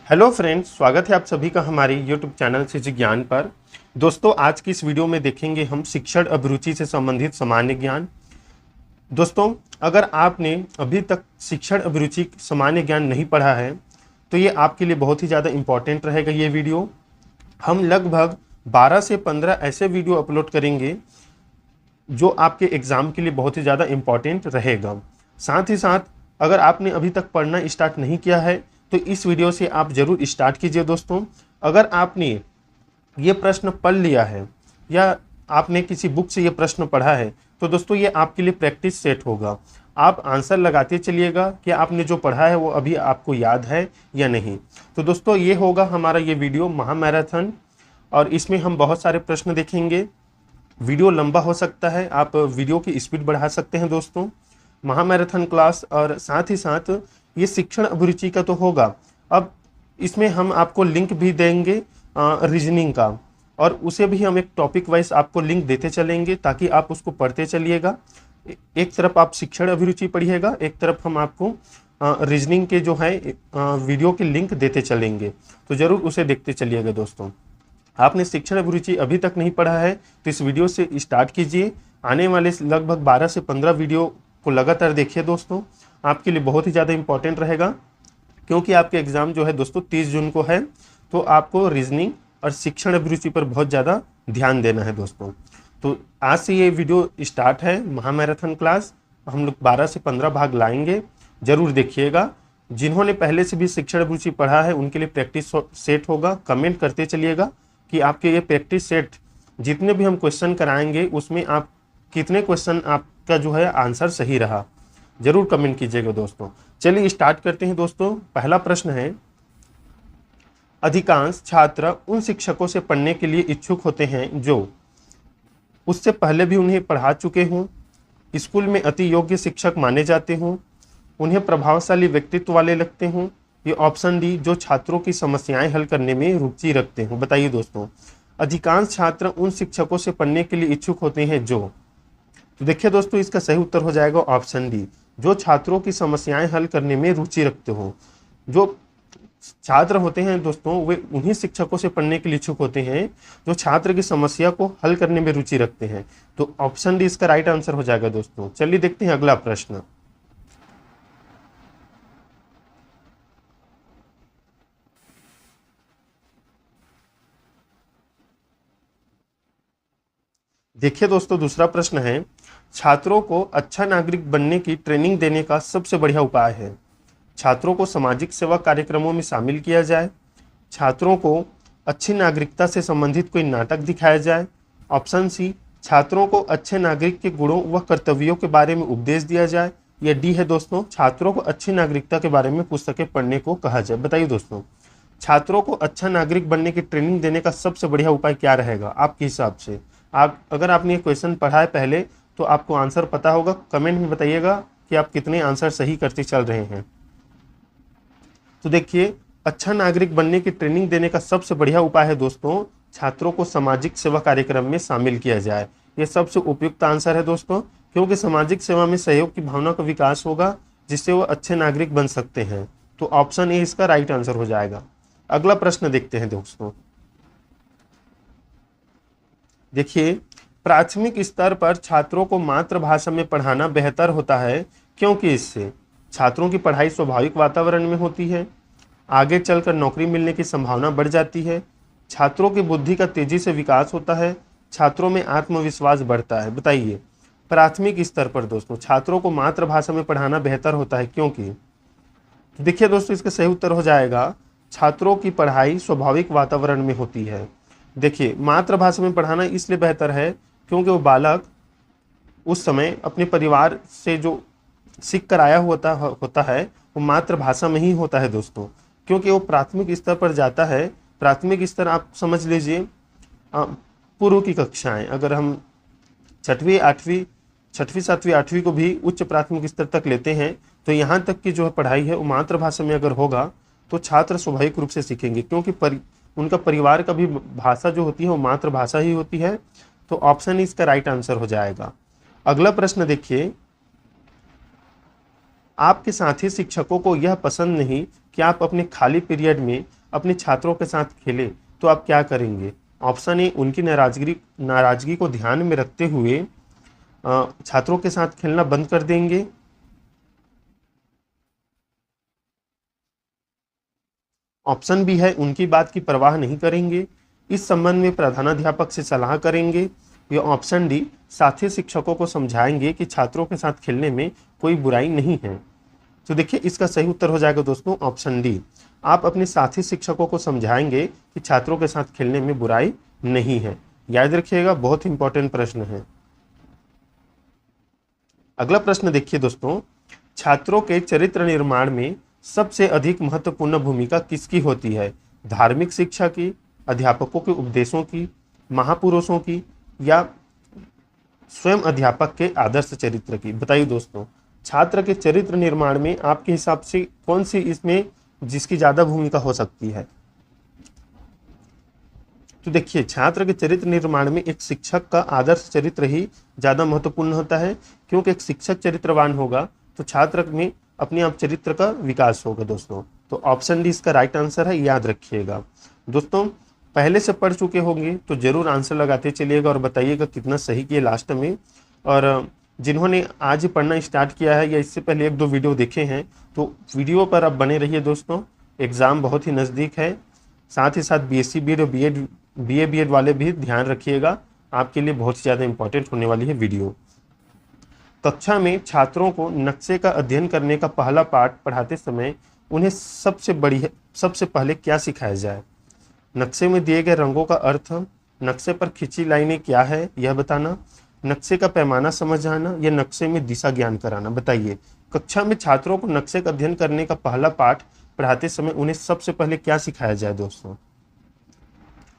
Hello friends, स्वागत है आप सभी का हमारे यूट्यूब चैनल शिक्षा ज्ञान पर। दोस्तों, आज की इस वीडियो में देखेंगे हम शिक्षण अभिरुचि से संबंधित सामान्य ज्ञान। दोस्तों, अगर आपने अभी तक शिक्षण अभिरुचि सामान्य ज्ञान नहीं पढ़ा है तो ये आपके लिए बहुत ही ज़्यादा इम्पॉर्टेंट रहेगा। ये वीडियो हम लगभग 12 से 15 ऐसे वीडियो अपलोड करेंगे जो आपके एग्ज़ाम के लिए बहुत ही ज़्यादा इम्पॉर्टेंट रहेगा। साथ ही साथ अगर आपने अभी तक पढ़ना स्टार्ट नहीं किया है तो इस वीडियो से आप ज़रूर स्टार्ट कीजिए। दोस्तों, अगर आपने ये प्रश्न पढ़ लिया है या आपने किसी बुक से ये प्रश्न पढ़ा है तो दोस्तों ये आपके लिए प्रैक्टिस सेट होगा। आप आंसर लगाते चलिएगा कि आपने जो पढ़ा है वो अभी आपको याद है या नहीं। तो दोस्तों, ये होगा हमारा ये वीडियो महामैराथन, और इसमें हम बहुत सारे प्रश्न देखेंगे। वीडियो लंबा हो सकता है, आप वीडियो की स्पीड बढ़ा सकते हैं दोस्तों। महामैराथन क्लास और साथ ही साथ ये शिक्षण अभिरुचि का तो होगा। अब इसमें हम आपको लिंक भी देंगे रीजनिंग का, और उसे भी हम एक टॉपिक वाइज आपको लिंक देते चलेंगे ताकि आप उसको पढ़ते चलिएगा। एक तरफ आप शिक्षण अभिरुचि पढ़िएगा, एक तरफ हम आपको रीजनिंग के जो है वीडियो के लिंक देते चलेंगे, तो ज़रूर उसे देखते चलिएगा। दोस्तों, आपने शिक्षण अभिरुचि अभी तक नहीं पढ़ा है तो इस वीडियो से स्टार्ट कीजिए। आने वाले लगभग 12 से 15 वीडियो को लगातार देखिए दोस्तों, आपके लिए बहुत ही ज़्यादा इंपॉर्टेंट रहेगा, क्योंकि आपके एग्ज़ाम जो है दोस्तों 30 जून को है। तो आपको रीजनिंग और शिक्षण अभिरुचि पर बहुत ज़्यादा ध्यान देना है दोस्तों। तो आज से ये वीडियो स्टार्ट है महामैराथन क्लास। हम लोग 12 से 15 भाग लाएंगे, ज़रूर देखिएगा। जिन्होंने पहले से भी शिक्षण अभिरुचि पढ़ा है उनके लिए प्रैक्टिस सेट होगा। कमेंट करते चलिएगा कि आपके ये प्रैक्टिस सेट जितने भी हम क्वेश्चन कराएंगे उसमें आप कितने क्वेश्चन आपका जो है आंसर सही रहा, जरूर कमेंट कीजिएगा दोस्तों। चलिए स्टार्ट करते हैं दोस्तों। पहला प्रश्न है, अधिकांश छात्र उन शिक्षकों से पढ़ने के लिए इच्छुक होते हैं जो उससे पहले भी उन्हें पढ़ा चुके हों, स्कूल में अति योग्य शिक्षक माने जाते हों, उन्हें प्रभावशाली व्यक्तित्व वाले लगते हों। ये ऑप्शन डी, जो छात्रों की समस्याएं हल करने में रुचि रखते हों। बताइए दोस्तों, अधिकांश छात्र उन शिक्षकों से पढ़ने के लिए इच्छुक होते हैं जो, तो देखिए दोस्तों इसका सही उत्तर हो जाएगा ऑप्शन डी, जो छात्रों की समस्याएं हल करने में रुचि रखते हो। जो छात्र होते हैं दोस्तों वे उन्हीं शिक्षकों से पढ़ने के लिए इच्छुक होते हैं जो छात्र की समस्या को हल करने में रुचि रखते हैं। तो ऑप्शन डी इसका राइट आंसर हो जाएगा दोस्तों। चलिए देखते हैं अगला प्रश्न। देखिए दोस्तों, दूसरा प्रश्न है, छात्रों को अच्छा नागरिक बनने की ट्रेनिंग देने का सबसे बढ़िया उपाय है। छात्रों को सामाजिक सेवा कार्यक्रमों में शामिल किया जाए, छात्रों को अच्छी नागरिकता से संबंधित कोई नाटक दिखाया जाए, ऑप्शन सी, छात्रों को अच्छे नागरिक के गुणों व कर्तव्यों के बारे में उपदेश दिया जाए, या डी है दोस्तों, छात्रों को अच्छी नागरिकता के बारे में पुस्तकें पढ़ने को कहा जाए। बताइए दोस्तों, छात्रों को अच्छा नागरिक बनने की ट्रेनिंग देने का सबसे बढ़िया उपाय क्या रहेगा आपके हिसाब से? आप अगर आपने ये क्वेश्चन पढ़ा है पहले तो आपको आंसर पता होगा। कमेंट में बताइएगा कि आप कितने आंसर सही करते चल रहे हैं। तो देखिए, अच्छा नागरिक बनने की ट्रेनिंग देने का सबसे बढ़िया उपाय है दोस्तों, छात्रों को सामाजिक सेवा कार्यक्रम में शामिल किया जाए। ये सबसे उपयुक्त आंसर है दोस्तों, क्योंकि सामाजिक सेवा में सहयोग की भावना का विकास होगा जिससे वो अच्छे नागरिक बन सकते हैं। तो ऑप्शन ए इसका राइट आंसर हो जाएगा। अगला प्रश्न देखते हैं दोस्तों। देखिए, प्राथमिक स्तर पर छात्रों को मातृभाषा में पढ़ाना बेहतर होता है क्योंकि इससे छात्रों की पढ़ाई स्वाभाविक वातावरण में होती है, आगे चलकर नौकरी मिलने की संभावना बढ़ जाती है, छात्रों की बुद्धि का तेजी से विकास होता है, छात्रों में आत्मविश्वास बढ़ता है। बताइए, प्राथमिक स्तर पर दोस्तों छात्रों को मातृभाषा में पढ़ाना बेहतर होता है क्योंकि, तो देखिए दोस्तों इसका सही उत्तर हो जाएगा, छात्रों की पढ़ाई स्वाभाविक वातावरण में होती है। देखिए, मातृभाषा में पढ़ाना इसलिए बेहतर है क्योंकि वो बालक उस समय अपने परिवार से जो सीख कर आया होता है वो मातृभाषा में ही होता है दोस्तों, क्योंकि वो प्राथमिक स्तर पर जाता है। प्राथमिक स्तर आप समझ लीजिए पूर्व की कक्षाएं, अगर हम छठवीं सातवीं आठवीं को भी उच्च प्राथमिक स्तर तक लेते हैं तो यहाँ तक की जो है पढ़ाई है वो मातृभाषा में अगर होगा तो छात्र स्वाभाविक रूप से सीखेंगे, क्योंकि उनका परिवार का भी भाषा जो होती है वो मातृभाषा ही होती है। तो ऑप्शन इसका राइट आंसर हो जाएगा। अगला प्रश्न देखिए, आपके साथी शिक्षकों को यह पसंद नहीं क्या आप अपने खाली पीरियड में अपने छात्रों के साथ खेलें तो आप क्या करेंगे? ऑप्शन ए, उनकी नाराजगी को ध्यान में रखते हुए छात्रों के साथ खेलना बंद कर देंगे। ऑप्शन बी है, उनकी बात की परवाह नहीं करेंगे, इस संबंध में प्रधानाध्यापक से सलाह करेंगे। या ऑप्शन डी, साथी शिक्षकों को समझाएंगे कि छात्रों के साथ खेलने में कोई बुराई नहीं है। तो देखिए इसका सही उत्तर हो जाएगा दोस्तों ऑप्शन डी। आप अपने साथी शिक्षकों को समझाएंगे कि छात्रों के साथ खेलने में बुराई नहीं है। याद रखिएगा, बहुत इंपॉर्टेंट प्रश्न है। अगला प्रश्न देखिए दोस्तों, छात्रों के चरित्र निर्माण में सबसे अधिक महत्वपूर्ण भूमिका किसकी होती है? धार्मिक शिक्षा की, अध्यापकों के उपदेशों की, महापुरुषों की, या स्वयं अध्यापक के आदर्श चरित्र की? बताइए दोस्तों, छात्र के चरित्र निर्माण में आपके हिसाब से कौन सी इसमें जिसकी ज्यादा भूमिका हो सकती है? तो देखिए, छात्र के चरित्र निर्माण में एक शिक्षक का आदर्श चरित्र ही ज्यादा महत्वपूर्ण होता है, क्योंकि एक शिक्षक चरित्रवान होगा तो छात्र में अपने आप चरित्र का विकास होगा दोस्तों। तो ऑप्शन डी इसका राइट आंसर है, याद रखिएगा। दोस्तों पहले से पढ़ चुके होंगे तो जरूर आंसर लगाते चलिएगा और बताइएगा कितना सही किए लास्ट में। और जिन्होंने आज पढ़ना स्टार्ट किया है या इससे पहले 1-2 वीडियो देखे हैं तो वीडियो पर अब बने रहिए दोस्तों। एग्ज़ाम बहुत ही नज़दीक है, साथ ही साथ बीएससी बीएड और बीए बीएड वाले भी ध्यान रखिएगा, आपके लिए बहुत ही ज़्यादा इंपॉर्टेंट होने वाली है वीडियो। कक्षा में छात्रों को नक्शे का अध्ययन करने का पहला पाठ पढ़ाते समय उन्हें सबसे पहले क्या सिखाया जाए? नक्शे में दिए गए रंगों का अर्थ, नक्शे पर खिंची लाइनें क्या है यह बताना, नक्शे का पैमाना समझाना, या नक्शे में दिशा ज्ञान कराना? बताइए, कक्षा में छात्रों को नक्शे का अध्ययन करने का पहला पाठ पढ़ाते समय उन्हें सबसे पहले क्या सिखाया जाए दोस्तों?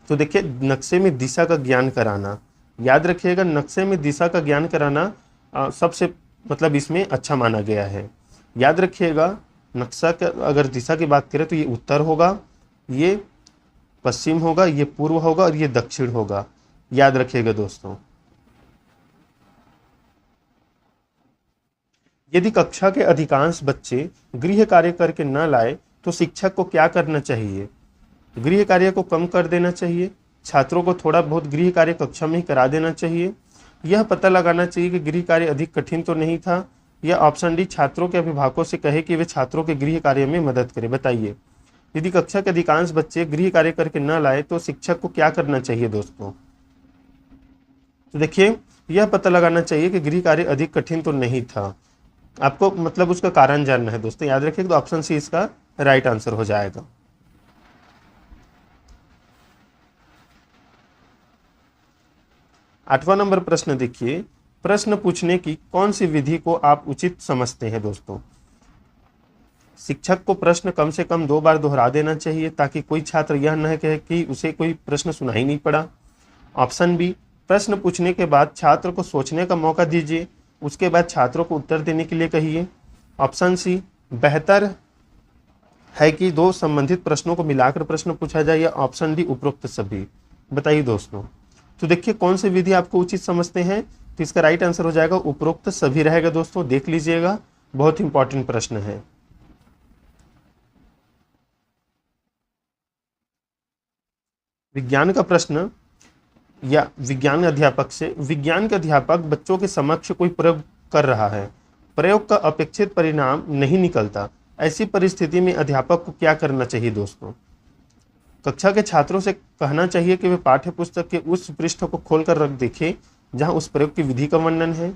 तो देखिए, नक्शे में दिशा का ज्ञान कराना। याद रखिएगा, नक्शे में दिशा का ज्ञान कराना सबसे मतलब इसमें अच्छा माना गया है। याद रखिएगा, नक्शा का अगर दिशा की बात करें तो ये उत्तर होगा, ये पश्चिम होगा, ये पूर्व होगा और ये दक्षिण होगा। याद रखिएगा दोस्तों। यदि कक्षा के अधिकांश बच्चे गृह कार्य करके न लाए तो शिक्षक को क्या करना चाहिए? गृह कार्य को कम कर देना चाहिए, छात्रों को थोड़ा बहुत गृह कार्य कक्षा में ही करा देना चाहिए, यह पता लगाना चाहिए कि गृह कार्य अधिक कठिन तो नहीं था, या ऑप्शन डी, छात्रों के अभिभावकों से कहे कि वे छात्रों के गृह कार्य में मदद करें? बताइए, यदि कक्षा के अधिकांश बच्चे गृह कार्य करके न लाए तो शिक्षक को क्या करना चाहिए दोस्तों? तो देखिए, यह पता लगाना चाहिए कि गृह कार्य अधिक कठिन तो नहीं था। आपको मतलब उसका कारण जानना है दोस्तों। याद रखिए, तो ऑप्शन सी इसका राइट आंसर हो जाएगा। 8वां नंबर प्रश्न देखिए, प्रश्न पूछने की कौन सी विधि को आप उचित समझते हैं दोस्तों? शिक्षक को प्रश्न कम से कम 2 बार दोहरा देना चाहिए ताकि कोई छात्र यह न कहे कि उसे कोई प्रश्न सुनाई नहीं पड़ा। ऑप्शन बी, प्रश्न पूछने के बाद छात्र को सोचने का मौका दीजिए, उसके बाद छात्रों को उत्तर देने के लिए कहिए। ऑप्शन सी, बेहतर है कि 2 संबंधित प्रश्नों को मिलाकर प्रश्न पूछा जाए, या ऑप्शन डी, उपरोक्त सभी? बताइए दोस्तों। तो देखिए, कौन सी विधि आपको उचित समझते हैं? तो इसका राइट आंसर हो जाएगा उपरोक्त सभी रहेगा दोस्तों। देख लीजिएगा, बहुत इंपॉर्टेंट प्रश्न है। विज्ञान का प्रश्न या विज्ञान अध्यापक से, विज्ञान के अध्यापक बच्चों के समक्ष कोई प्रयोग कर रहा है, प्रयोग का अपेक्षित परिणाम नहीं निकलता, ऐसी परिस्थिति में अध्यापक को क्या करना चाहिए दोस्तों? कक्षा के छात्रों से कहना चाहिए कि वे पाठ्य पुस्तक के उस पृष्ठ को खोलकर रख देखें जहां उस प्रयोग की विधि का वर्णन है।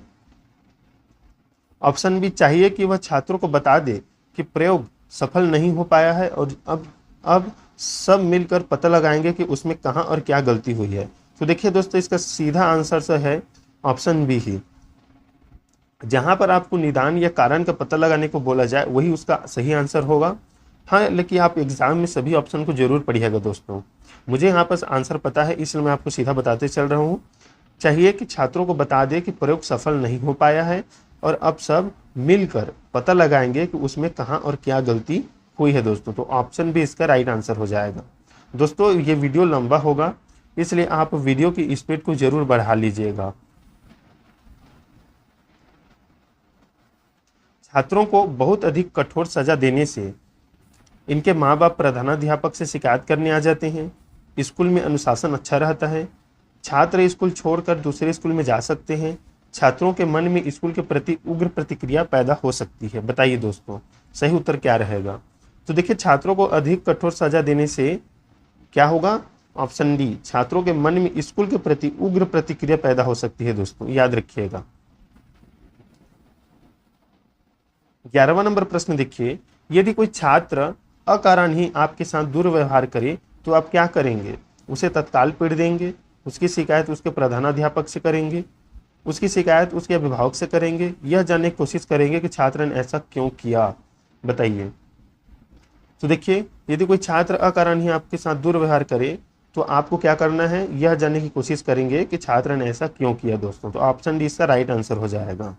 ऑप्शन बी, चाहिए कि वह छात्रों को बता दे कि प्रयोग सफल नहीं हो पाया है और अब सब मिलकर पता लगाएंगे कि उसमें कहां और क्या गलती हुई है। तो देखिए दोस्तों, इसका सीधा आंसर से है ऑप्शन बी ही। जहां पर आपको निदान या कारण का पता लगाने को बोला जाए वही उसका सही आंसर होगा। हाँ, लेकिन आप एग्जाम में सभी ऑप्शन को जरूर पढ़िएगा दोस्तों। मुझे यहाँ पर आंसर पता है इसलिए मैं आपको सीधा बताते चल रहा हूँ। चाहिए कि छात्रों को बता दे कि प्रयोग सफल नहीं हो पाया है और अब सब मिलकर पता लगाएंगे कि उसमें कहाँ और क्या गलती हुई है दोस्तों। तो ऑप्शन भी इसका राइट आंसर हो जाएगा। दोस्तों ये वीडियो लंबा होगा इसलिए आप वीडियो की स्पीड को जरूर बढ़ा लीजिएगा। छात्रों को बहुत अधिक कठोर सजा देने से इनके माँ बाप प्रधानाध्यापक से शिकायत करने आ जाते हैं, स्कूल में अनुशासन अच्छा रहता है, छात्र स्कूल छोड़कर दूसरे स्कूल में जा सकते हैं, छात्रों के मन में स्कूल के प्रति उग्र प्रतिक्रिया पैदा हो सकती है। बताइए दोस्तों सही उत्तर क्या रहेगा? तो देखिए छात्रों को अधिक कठोर सजा देने से क्या होगा? ऑप्शन डी, छात्रों के मन में स्कूल के प्रति उग्र प्रतिक्रिया पैदा हो सकती है। दोस्तों याद रखिएगा। 11वां नंबर प्रश्न देखिए, यदि कोई छात्र अकारण ही आपके साथ दुर्व्यवहार करे तो आप क्या करेंगे? उसे तत्काल पीट देंगे, उसकी शिकायत उसके प्रधानाध्यापक से करेंगे, उसकी शिकायत उसके अभिभावक से करेंगे, यह जानने की कोशिश करेंगे कि छात्र ने ऐसा क्यों किया? बताइए। तो देखिए यदि कोई छात्र अकारण ही आपके साथ दुर्व्यवहार करे तो आपको क्या करना है? यह जानने की कोशिश करेंगे कि छात्र ने ऐसा क्यों किया। दोस्तों तो ऑप्शन डी इसका राइट आंसर हो जाएगा।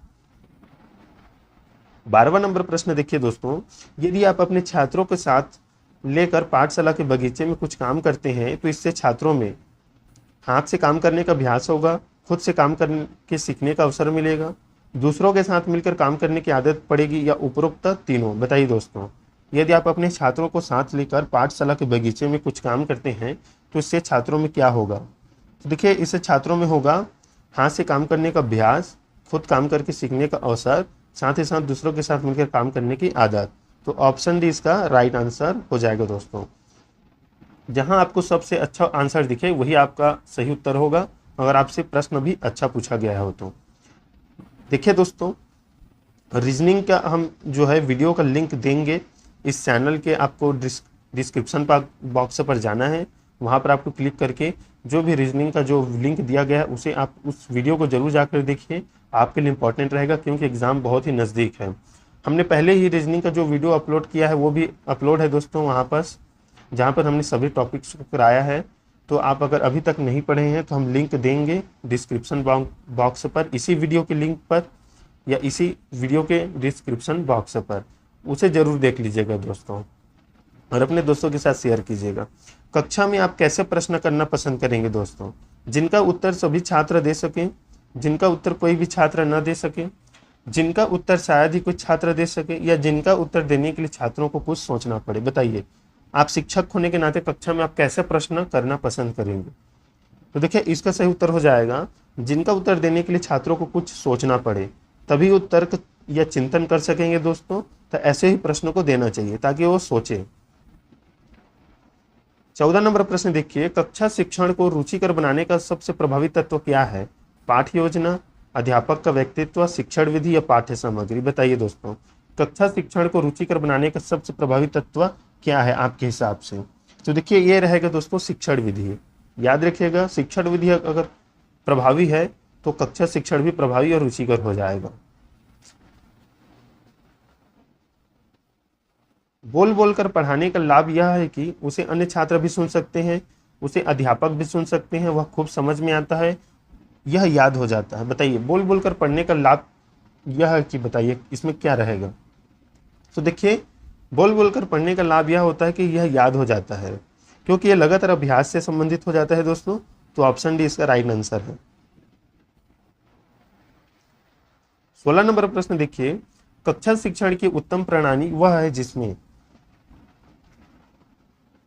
12वां नंबर प्रश्न देखिए दोस्तों, यदि आप अपने छात्रों के साथ लेकर पाठशाला के बगीचे में कुछ काम करते हैं तो इससे छात्रों में हाथ से काम करने का अभ्यास होगा, खुद से काम करने के सीखने का अवसर मिलेगा, दूसरों के साथ मिलकर काम करने की आदत पड़ेगी, या उपरोक्त तीनों? बताइए दोस्तों। यदि आप अपने छात्रों को साथ लेकर पाठशाला के बगीचे में कुछ काम करते हैं तो इससे छात्रों में क्या होगा? तो देखिए इससे छात्रों में होगा हाथ से काम करने का अभ्यास, खुद काम करके सीखने का अवसर, साथ ही साथ दूसरों के साथ मिलकर काम करने की आदत। तो ऑप्शन डी इसका राइट आंसर हो जाएगा। दोस्तों जहां आपको सबसे अच्छा आंसर दिखे वही आपका सही उत्तर होगा, अगर आपसे प्रश्न भी अच्छा पूछा गया हो तो। देखिए दोस्तों रीजनिंग का हम जो है वीडियो का लिंक देंगे इस चैनल के, आपको डिस्क्रिप्शन बॉक्स पर जाना है, वहाँ पर आपको क्लिक करके जो भी रीजनिंग का जो लिंक दिया गया है उसे आप उस वीडियो को जरूर जाकर देखिए, आपके लिए इंपॉर्टेंट रहेगा क्योंकि एग्ज़ाम बहुत ही नज़दीक है। हमने पहले ही रीजनिंग का जो वीडियो अपलोड किया है वो भी अपलोड है दोस्तों वहाँ पर, जहाँ पर हमने सभी टॉपिक्स को कराया है। तो आप अगर अभी तक नहीं पढ़े हैं तो हम लिंक देंगे डिस्क्रिप्शन बॉक्स पर, इसी वीडियो के लिंक पर या इसी वीडियो के डिस्क्रिप्शन बॉक्स पर, उसे ज़रूर देख लीजिएगा दोस्तों और अपने दोस्तों के साथ शेयर कीजिएगा। कक्षा में आप कैसे प्रश्न करना पसंद करेंगे दोस्तों? जिनका उत्तर सभी छात्र दे सकें, जिनका उत्तर कोई भी छात्र न दे सके, जिनका उत्तर शायद ही कुछ छात्र दे सके, या जिनका उत्तर देने के लिए छात्रों को कुछ सोचना पड़े? बताइए आप शिक्षक होने के नाते कक्षा में आप कैसे प्रश्न करना पसंद करेंगे? तो देखिए इसका सही उत्तर हो जाएगा जिनका उत्तर देने के लिए छात्रों को कुछ सोचना पड़े, तभी वो तर्क या चिंतन कर सकेंगे दोस्तों। तो ऐसे ही प्रश्नों को देना चाहिए ताकि वो सोचे। 14 नंबर प्रश्न देखिए, कक्षा शिक्षण को रुचिकर बनाने का सबसे प्रभावी तत्व क्या है? पाठ योजना, अध्यापक का व्यक्तित्व, शिक्षण विधि या पाठ्य सामग्री? बताइए दोस्तों कक्षा शिक्षण को रुचिकर बनाने का सबसे प्रभावी तत्व क्या है आपके हिसाब से? तो देखिए ये रहेगा दोस्तों शिक्षण विधि। याद रखिएगा शिक्षण विधि अगर प्रभावी है तो कक्षा शिक्षण भी प्रभावी और रुचिकर हो जाएगा। बोल बोलकर पढ़ाने का लाभ यह है कि उसे अन्य छात्र भी सुन सकते हैं, उसे अध्यापक भी सुन सकते हैं, वह खूब समझ में आता है, यह याद हो जाता है। बताइए बोल बोलकर पढ़ने का लाभ यह है कि बताइए इसमें क्या रहेगा? तो देखिए बोल बोलकर पढ़ने का लाभ यह होता है कि यह याद हो जाता है क्योंकि यह लगातार अभ्यास से संबंधित हो जाता है दोस्तों। तो ऑप्शन डी इसका राइट आंसर है। 16 नंबर प्रश्न देखिए, कक्षा शिक्षण की उत्तम प्रणाली वह है जिसमें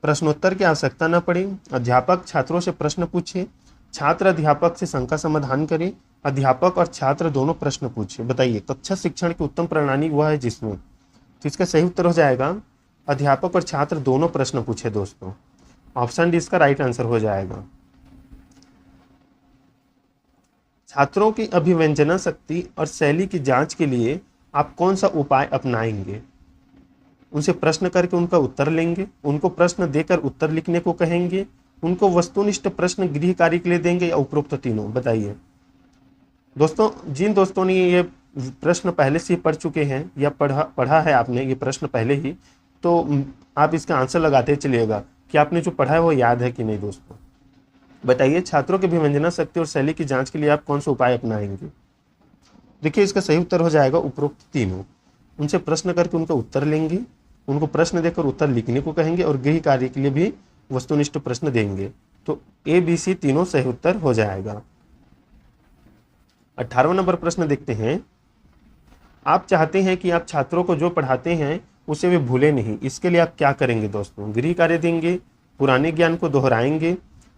प्रश्नोत्तर की आवश्यकता न पड़े, अध्यापक छात्रों से प्रश्न पूछे, छात्र अध्यापक से शंका समाधान करे, अध्यापक और छात्र दोनों प्रश्न पूछे। बताइए कक्षा शिक्षण की उत्तम प्रणाली वह है जिसमें, तो इसका सही उत्तर हो जाएगा अध्यापक और छात्र दोनों प्रश्न पूछे दोस्तों। ऑप्शन डी इसका राइट आंसर हो जाएगा। छात्रों की अभिव्यंजना शक्ति और शैली की जांच के लिए आप कौन सा उपाय अपनाएंगे? उनसे प्रश्न करके उनका उत्तर लेंगे, उनको प्रश्न देकर उत्तर लिखने को कहेंगे, उनको वस्तुनिष्ठ प्रश्न गृह कार्य के लिए देंगे, या उपरोक्त तीनों? बताइए दोस्तों जिन दोस्तों ने ये प्रश्न पहले से ही पढ़ चुके हैं या पढ़ा है आपने ये प्रश्न पहले ही, तो आप इसका आंसर लगाते चलिएगा कि आपने जो पढ़ा है वो याद है कि नहीं। दोस्तों बताइए छात्रों की अभिव्यंजना शक्ति और शैली की जांच के लिए आप कौन सा उपाय अपनाएंगे? देखिए इसका सही उत्तर हो जाएगा उपरोक्त तीनों। उनसे प्रश्न करके उनका उत्तर लेंगे, उनको प्रश्न देकर उत्तर लिखने को कहेंगे और गृह कार्य के लिए भी वस्तुनिष्ठ प्रश्न देंगे। तो ए बी सी तीनों सही उत्तर हो जाएगा। 18वां नंबर प्रश्न देखते हैं, आप चाहते हैं कि आप छात्रों को जो पढ़ाते हैं उसे वे भूले नहीं। इसके लिए आप क्या करेंगे दोस्तों? गृह कार्य देंगे, पुराने ज्ञान को दोहराएंगे,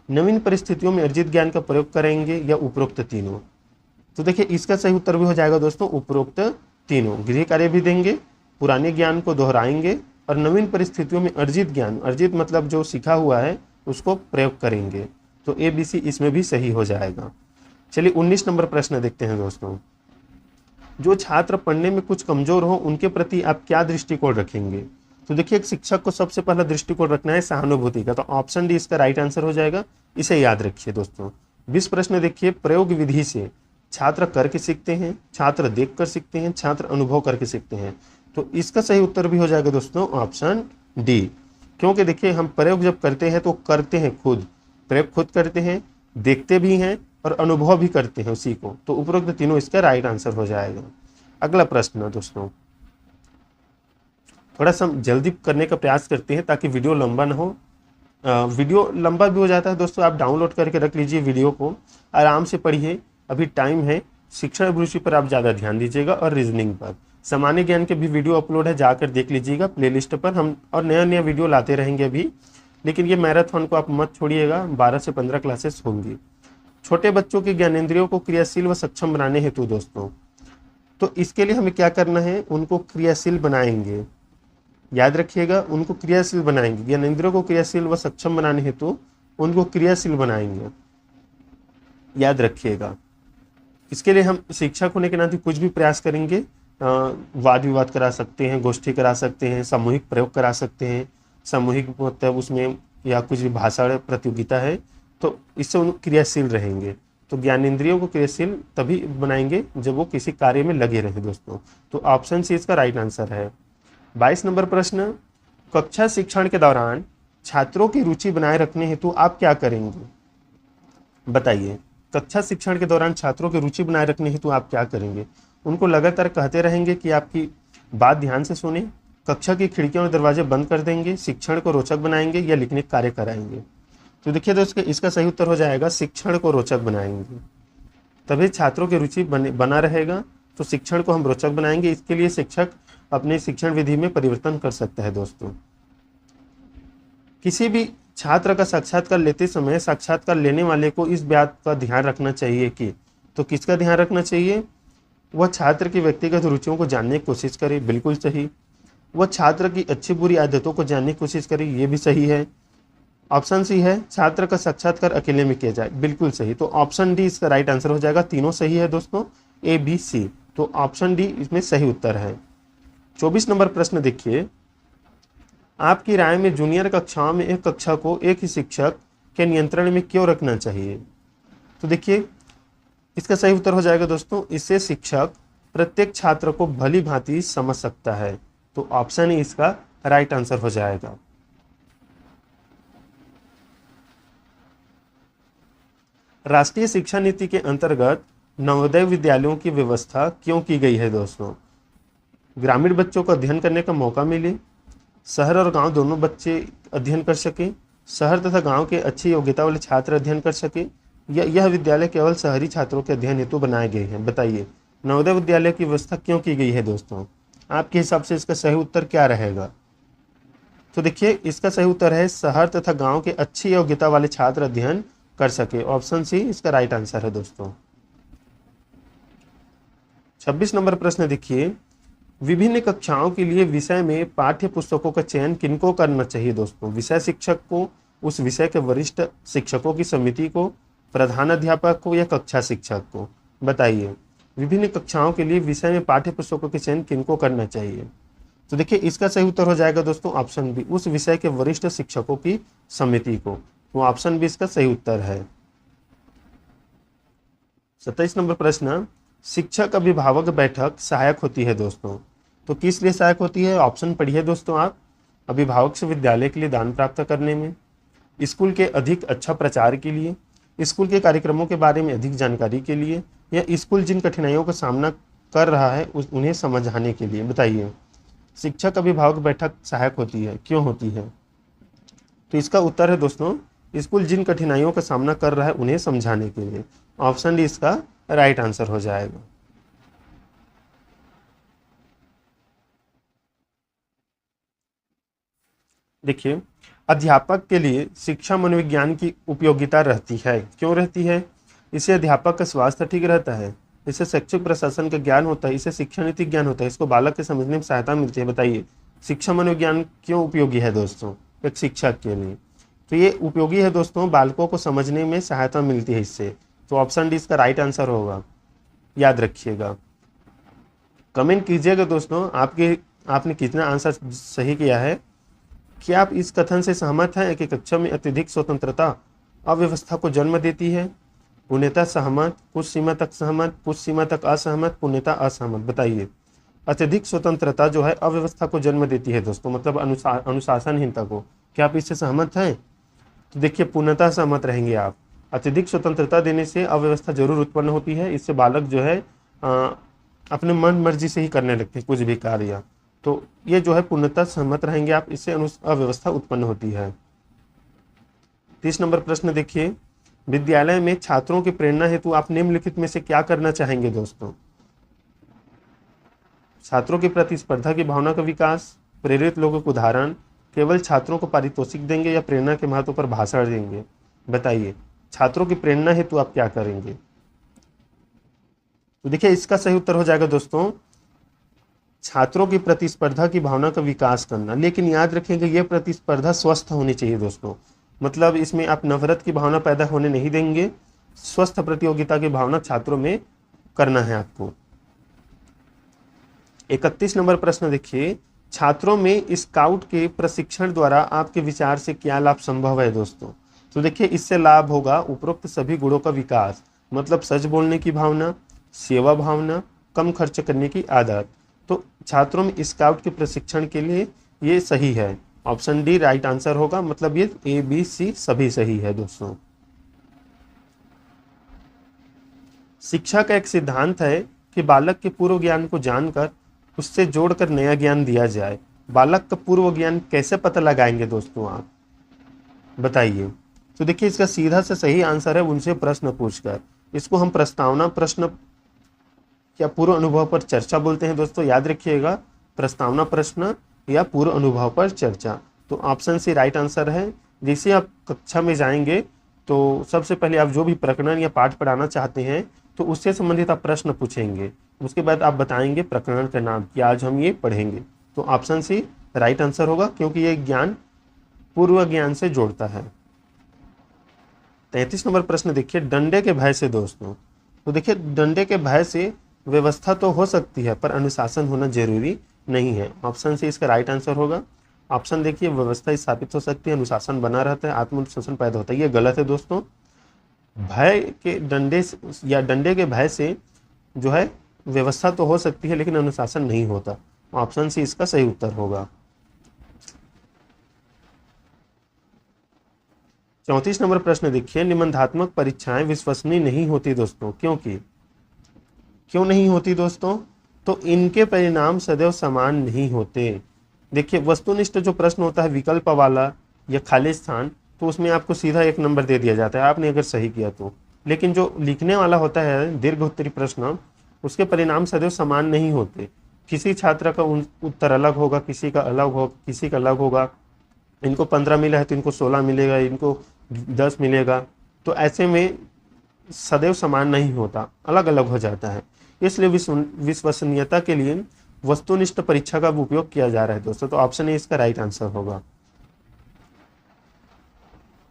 नवीन परिस्थितियों में अर्जित ज्ञान का प्रयोग करेंगे, या उपरोक्त तीनों। तो देखिए इसका सही उत्तर भी हो जाएगा दोस्तों उपरोक्त तीनों। गृह कार्य भी देंगे, पुराने ज्ञान को दोहराएंगे और नवीन परिस्थितियों में अर्जित ज्ञान, अर्जित मतलब जो सीखा हुआ है उसको प्रयोग करेंगे। तो ए बी सी इसमें भी सही हो जाएगा। चलिए 19 नंबर प्रश्न देखते हैं दोस्तों। जो छात्र पढ़ने में कुछ कमजोर हो उनके प्रति आप क्या दृष्टिकोण रखेंगे? तो देखिए एक शिक्षक को सबसे पहला दृष्टिकोण रखना है सहानुभूति का, तो ऑप्शन डी इसका राइट आंसर हो जाएगा। इसे याद रखिए दोस्तों। 20 प्रश्न देखिए। प्रयोग विधि से छात्र करके सीखते हैं, छात्र देखकर सीखते हैं, छात्र अनुभव करके सीखते हैं। तो इसका सही उत्तर भी हो जाएगा दोस्तों ऑप्शन डी, क्योंकि देखिए हम प्रयोग जब करते हैं तो करते हैं खुद, प्रयोग खुद करते हैं, देखते भी हैं और अनुभव भी करते हैं उसी को। तो उपरोक्त तीनों इसका राइट आंसर हो जाएगा। अगला प्रश्न दोस्तों, थोड़ा सा जल्दी करने का प्रयास करते हैं ताकि वीडियो लंबा ना हो। वीडियो लंबा भी हो जाता है दोस्तों, आप डाउनलोड करके रख लीजिए वीडियो को, आराम से पढ़िए, अभी टाइम है। शिक्षण अभिरुचि पर आप ज़्यादा ध्यान दीजिएगा और रीजनिंग पर। सामान्य ज्ञान के भी वीडियो अपलोड है, जाकर देख लीजिएगा प्लेलिस्ट पर। हम और नया नया वीडियो लाते रहेंगे अभी, लेकिन ये मैराथन को आप मत छोड़िएगा। 12 से 15 क्लासेस होंगी। छोटे बच्चों के ज्ञानेंद्रियों को क्रियाशील व सक्षम बनाने हेतु दोस्तों, तो इसके लिए हमें क्या करना है? उनको क्रियाशील बनाएंगे। याद रखिएगा, उनको क्रियाशील बनाएंगे। ज्ञानेंद्रियों को क्रियाशील व सक्षम बनाने हेतु उनको क्रियाशील बनाएंगे, याद रखिएगा। इसके लिए हम शिक्षक होने के नाते कुछ भी प्रयास करेंगे। वाद विवाद करा सकते हैं, गोष्ठी करा सकते हैं, सामूहिक प्रयोग करा सकते हैं। सामूहिक मतलब उसमें या कुछ भी भाषण प्रतियोगिता है, तो इससे उन क्रियाशील रहेंगे। तो ज्ञानेंद्रियों को क्रियाशील तभी बनाएंगे जब वो किसी कार्य में लगे रहें दोस्तों। तो ऑप्शन सी इसका राइट आंसर है। 22 नंबर प्रश्न, कक्षा शिक्षण के दौरान छात्रों की रुचि बनाए रखने हेतु आप क्या करेंगे? बताइए, कक्षा शिक्षण के दौरान छात्रों की रुचि बनाए रखने हेतु आप क्या करेंगे? उनको लगातार कहते रहेंगे कि आपकी बात ध्यान से सुने, कक्षा की खिड़कियां और दरवाजे बंद कर देंगे, शिक्षण को रोचक बनाएंगे, या लिखने का कार्य कराएंगे। तो देखिए दोस्तों इसका सही उत्तर हो जाएगा शिक्षण को रोचक बनाएंगे, तभी छात्रों की रुचि बना रहेगा। तो शिक्षण को हम रोचक बनाएंगे। इसके लिए शिक्षक अपने शिक्षण विधि में परिवर्तन कर सकता है दोस्तों। किसी भी छात्र का साक्षात्कार लेते समय साक्षात्कार लेने वाले को इस बात का ध्यान रखना चाहिए कि, तो किसका ध्यान रखना चाहिए? वह छात्र की व्यक्तिगत रुचियों को जानने की कोशिश करे, बिल्कुल सही। वह छात्र की अच्छी बुरी आदतों को जानने की कोशिश करे, ये भी सही है। ऑप्शन सी है छात्र का साक्षात्कार अकेले में किया जाए, बिल्कुल सही। तो ऑप्शन डी इसका राइट आंसर हो जाएगा। तीनों सही है दोस्तों, ए बी सी। तो ऑप्शन डी इसमें सही उत्तर है। 24 नंबर प्रश्न देखिए, आपकी राय में जूनियर कक्षाओं में एक कक्षा को एक ही शिक्षक के नियंत्रण में क्यों रखना चाहिए? तो देखिए इसका सही उत्तर हो जाएगा दोस्तों, इससे शिक्षक प्रत्येक छात्र को भली भांति समझ सकता है। तो ऑप्शन ई इसका राइट आंसर हो जाएगा। राष्ट्रीय शिक्षा नीति के अंतर्गत नवोदय विद्यालयों की व्यवस्था क्यों की गई है दोस्तों? ग्रामीण बच्चों को अध्ययन करने का मौका मिले, शहर और गांव दोनों बच्चे अध्ययन कर सके, शहर तथा गांव के अच्छी योग्यता वाले छात्र अध्ययन कर सके, या यह विद्यालय केवल शहरी छात्रों के अध्ययन हेतु बनाए गए हैं? बताइए, नवोदय विद्यालय की व्यवस्था क्यों की गई है दोस्तों? आपके हिसाब से इसका सही उत्तर क्या रहेगा? तो देखिए इसका सही उत्तर है शहर तथा गांव के अच्छी योग्यता वाले छात्र अध्ययन कर सके। ऑप्शन सी इसका राइट आंसर है दोस्तों। 26 नंबर प्रश्न देखिए, विभिन्न कक्षाओं के लिए विषय में पाठ्य पुस्तकों का चयन किनको करना चाहिए दोस्तों? विषय शिक्षक को, उस विषय के वरिष्ठ शिक्षकों की समिति को, प्रधान अध्यापक को, या कक्षा शिक्षक को? बताइए, विभिन्न कक्षाओं के लिए विषय में पाठ्य पुस्तकों के चयन किनको करना चाहिए? तो देखिए इसका सही उत्तर हो जाएगा दोस्तों ऑप्शन बी, उस विषय के वरिष्ठ शिक्षकों की समिति को। तो ऑप्शन बी इसका सही उत्तर है। 27 नंबर प्रश्न, शिक्षक अभिभावक बैठक सहायक होती है दोस्तों, तो किस लिए सहायक होती है? ऑप्शन पढ़िए दोस्तों आप। अभिभावक से विद्यालय के लिए दान प्राप्त करने में, स्कूल के अधिक अच्छा प्रचार के लिए, स्कूल के कार्यक्रमों के बारे में अधिक जानकारी के लिए, या स्कूल जिन कठिनाइयों का सामना कर रहा है उन्हें समझाने के लिए? बताइए, शिक्षक अभिभावक बैठक सहायक होती है, क्यों होती है? तो इसका उत्तर है दोस्तों, स्कूल जिन कठिनाइयों का सामना कर रहा है उन्हें समझाने के लिए। ऑप्शन डी इसका राइट आंसर हो जाएगा। देखिए, अध्यापक के लिए शिक्षा मनोविज्ञान की उपयोगिता रहती है। क्यों रहती है? इससे अध्यापक का स्वास्थ्य ठीक रहता है, इससे शैक्षिक प्रशासन का ज्ञान होता है, इससे शिक्षा नीति ज्ञान होता है, इसको बालक के समझने में सहायता मिलती है। बताइए, शिक्षा मनोविज्ञान क्यों उपयोगी है दोस्तों एक शिक्षक के लिए? तो ये उपयोगी है दोस्तों, बालकों को समझने में सहायता मिलती है इससे। तो ऑप्शन डी इसका राइट आंसर होगा, याद रखिएगा। कमेंट कीजिएगा दोस्तों आपने कितना आंसर सही किया है। क्या आप इस कथन से सहमत हैं कि कक्षा में अत्यधिक स्वतंत्रता अव्यवस्था को जन्म देती है? पूर्णतः सहमत, कुछ सीमा तक सहमत, कुछ सीमा तक असहमत, पूर्णतः असहमत। बताइए, अत्यधिक स्वतंत्रता जो है अव्यवस्था को जन्म देती है दोस्तों, मतलब अनुशासनहीनता को। क्या आप इससे सहमत हैं? तो देखिए, पूर्णतः सहमत रहेंगे आप। अत्यधिक स्वतंत्रता देने से अव्यवस्था जरूर उत्पन्न होती है, इससे बालक जो है अपने मन मर्जी से ही करने लगते हैं कुछ भी कार्य। तो ये जो है पूर्णतः सहमत रहेंगे आप, इससे अव्यवस्था उत्पन्न होती है। 30 नंबर प्रश्न देखिए, विद्यालय में छात्रों की प्रेरणा हेतु आप निम्नलिखित में से क्या करना चाहेंगे दोस्तों? छात्रों की प्रतिस्पर्धा की भावना का विकास, प्रेरित लोगों को उदाहरण, केवल छात्रों को पारितोषिक देंगे या प्रेरणा के महत्व पर भाषण देंगे? बताइए, छात्रों की प्रेरणा हेतु आप क्या करेंगे? तो देखिए, इसका सही उत्तर हो जाएगा दोस्तों, छात्रों की प्रतिस्पर्धा की भावना का विकास करना। लेकिन याद रखेंगे, यह प्रतिस्पर्धा स्वस्थ होनी चाहिए दोस्तों, मतलब इसमें आप नफरत की भावना पैदा होने नहीं देंगे। स्वस्थ प्रतियोगिता की भावना छात्रों में करना है आपको। 31 नंबर प्रश्न देखिए, छात्रों में स्काउट के प्रशिक्षण द्वारा आपके विचार से क्या लाभ संभव है दोस्तों? तो देखिए, इससे लाभ होगा उपरोक्त सभी गुणों का विकास, मतलब सच बोलने की भावना, सेवा भावना, कम खर्च करने की आदत। तो छात्रों में स्काउट के प्रशिक्षण के लिए ये सही है, ऑप्शन डी राइट आंसर होगा, मतलब ये ए बी सी सभी सही है दोस्तों। शिक्षा का एक सिद्धांत है कि बालक के पूर्व ज्ञान को जानकर उससे जोड़कर नया ज्ञान दिया जाए। बालक का पूर्व ज्ञान कैसे पता लगाएंगे दोस्तों आप? बताइए। तो देखिए, इसका सीधा से सही आंसर है उनसे प्रश्न पूछकर। इसको हम प्रस्तावना प्रश्न या पूर्व अनुभव पर चर्चा बोलते हैं दोस्तों, याद रखिएगा, प्रस्तावना प्रश्न या पूर्व अनुभव पर चर्चा। तो ऑप्शन सी राइट आंसर है। जैसे आप कक्षा में जाएंगे तो सबसे पहले आप जो भी प्रकरण या पाठ पढ़ाना चाहते हैं तो उससे संबंधित आप प्रश्न पूछेंगे, उसके बाद आप बताएंगे प्रकरण का नाम कि आज हम ये पढ़ेंगे। तो ऑप्शन सी राइट आंसर होगा, क्योंकि ये ज्ञान पूर्व ज्ञान से जोड़ता है। 33 नंबर प्रश्न देखिए, डंडे के भय से दोस्तों। तो देखिए, डंडे के भय से व्यवस्था तो हो सकती है पर अनुशासन होना जरूरी नहीं है। ऑप्शन सी इसका राइट आंसर होगा। ऑप्शन देखिए, व्यवस्था स्थापित हो सकती है, अनुशासन बना रहता है, आत्मनुशासन पैदा होता है, ये गलत है दोस्तों। भय के डंडे या डंडे के भय से जो है व्यवस्था तो हो सकती है लेकिन अनुशासन नहीं होता। ऑप्शन सी इसका सही उत्तर होगा। 34 नंबर प्रश्न देखिए, निबंधात्मक परीक्षाएं विश्वसनीय नहीं होती दोस्तों, क्यों नहीं होती दोस्तों? तो इनके परिणाम सदैव समान नहीं होते। देखिए, वस्तुनिष्ठ जो प्रश्न होता है विकल्प वाला या खाली स्थान, तो उसमें आपको सीधा 1 नंबर दे दिया जाता है आपने अगर सही किया तो। लेकिन जो लिखने वाला होता है दीर्घ उत्तरी प्रश्न, उसके परिणाम सदैव समान नहीं होते। किसी छात्र का उत्तर अलग होगा, किसी का अलग होगा। इनको 15 मिला है तो इनको 16 मिलेगा, इनको 10 मिलेगा। तो ऐसे में सदैव समान नहीं होता, अलग अलग हो जाता है। इसलिए विश्वसनीयता के लिए वस्तुनिष्ठ परीक्षा का उपयोग किया जा रहा है दोस्तों। तो ऑप्शन ए इसका राइट आंसर होगा।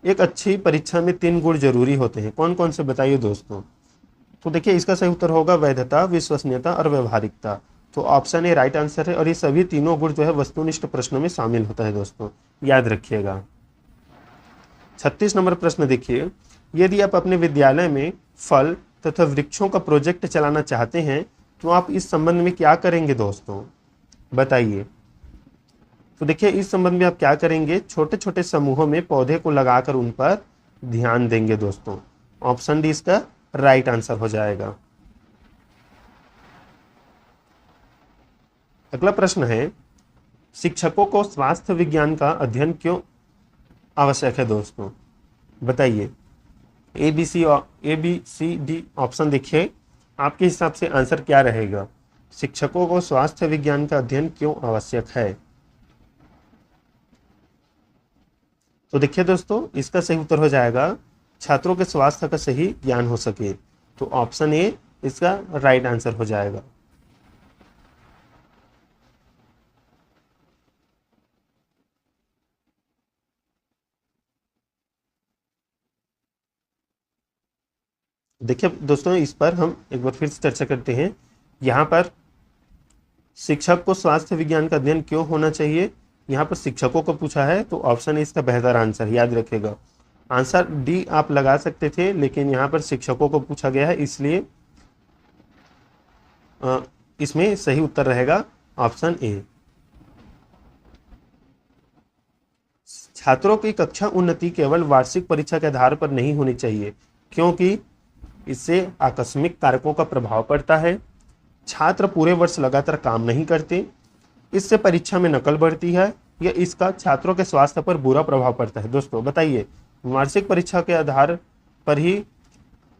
एक अच्छी परीक्षा में 3 गुण जरूरी होते हैं, कौन कौन से बताइए दोस्तों? तो देखिए, इसका सही उत्तर होगा वैधता, विश्वसनीयता और व्यवहारिकता। तो ऑप्शन ए राइट आंसर है, और ये सभी तीनों गुण जो है वस्तुनिष्ठ प्रश्नों में शामिल होता है दोस्तों, याद रखिएगा। 36 नंबर प्रश्न देखिए, यदि आप अपने विद्यालय में फल तथा वृक्षों का प्रोजेक्ट चलाना चाहते हैं तो आप इस संबंध में क्या करेंगे दोस्तों? बताइए। तो देखिए, इस संबंध में आप क्या करेंगे, छोटे छोटे समूहों में पौधे को लगाकर उन पर ध्यान देंगे दोस्तों। ऑप्शन डी इसका राइट आंसर हो जाएगा। अगला प्रश्न है, शिक्षकों को स्वास्थ्य विज्ञान का अध्ययन क्यों आवश्यक है दोस्तों? बताइए। A B C D option देखिए, आपके हिसाब से आंसर क्या रहेगा? शिक्षकों को स्वास्थ्य विज्ञान का अध्ययन क्यों आवश्यक है? तो देखिए दोस्तों, इसका सही उत्तर हो जाएगा छात्रों के स्वास्थ्य का सही ज्ञान हो सके। तो ऑप्शन ए इसका राइट आंसर हो जाएगा। देखिए दोस्तों, इस पर हम एक बार फिर से चर्चा करते हैं। यहाँ पर शिक्षक को स्वास्थ्य विज्ञान का अध्ययन क्यों होना चाहिए, यहाँ पर शिक्षकों को पूछा है, तो ऑप्शन ए इसका बेहतर आंसर, याद रखिएगा। आंसर डी आप लगा सकते थे, लेकिन यहाँ पर शिक्षकों को पूछा गया है, इसलिए इसमें सही उत्तर रहेगा ऑप्शन ए। छात्रों की कक्षा उन्नति केवल वार्षिक परीक्षा के आधार पर नहीं होनी चाहिए, क्योंकि इससे आकस्मिक कारकों का प्रभाव पड़ता है। छात्र पूरे वर्ष लगातार काम नहीं करते, इससे परीक्षा में नकल बढ़ती है, या इसका छात्रों के स्वास्थ्य पर बुरा प्रभाव पड़ता है। दोस्तों बताइए, वार्षिक परीक्षा के आधार पर ही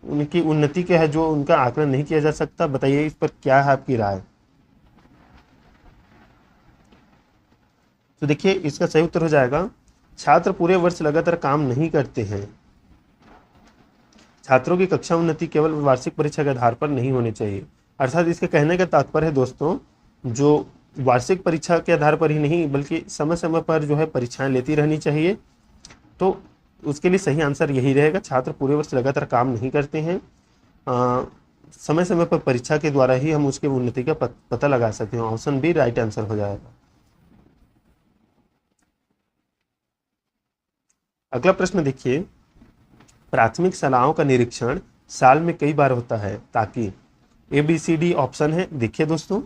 उनकी उन्नति क्या है जो उनका आकलन नहीं किया जा सकता, बताइए इस पर क्या है आपकी राय। तो देखिए, इसका सही उत्तर हो जाएगा छात्र पूरे वर्ष लगातार काम नहीं करते हैं। छात्रों की कक्षा उन्नति केवल वार्षिक परीक्षा के आधार पर नहीं होनी चाहिए। अर्थात इसके कहने का तात्पर्य है दोस्तों, जो वार्षिक परीक्षा के आधार पर ही नहीं बल्कि समय समय पर जो है परीक्षाएं लेती रहनी चाहिए। तो उसके लिए सही आंसर यही रहेगा, छात्र पूरे वर्ष लगातार काम नहीं करते हैं, समय समय पर परीक्षा के द्वारा ही हम उसके उन्नति का पता लगा सकते हैं। ऑप्शन बी राइट आंसर हो जाएगा। अगला प्रश्न देखिए, प्राथमिक शालाओं का निरीक्षण साल में कई बार होता है ताकि ABCD ऑप्शन है। देखिए दोस्तों,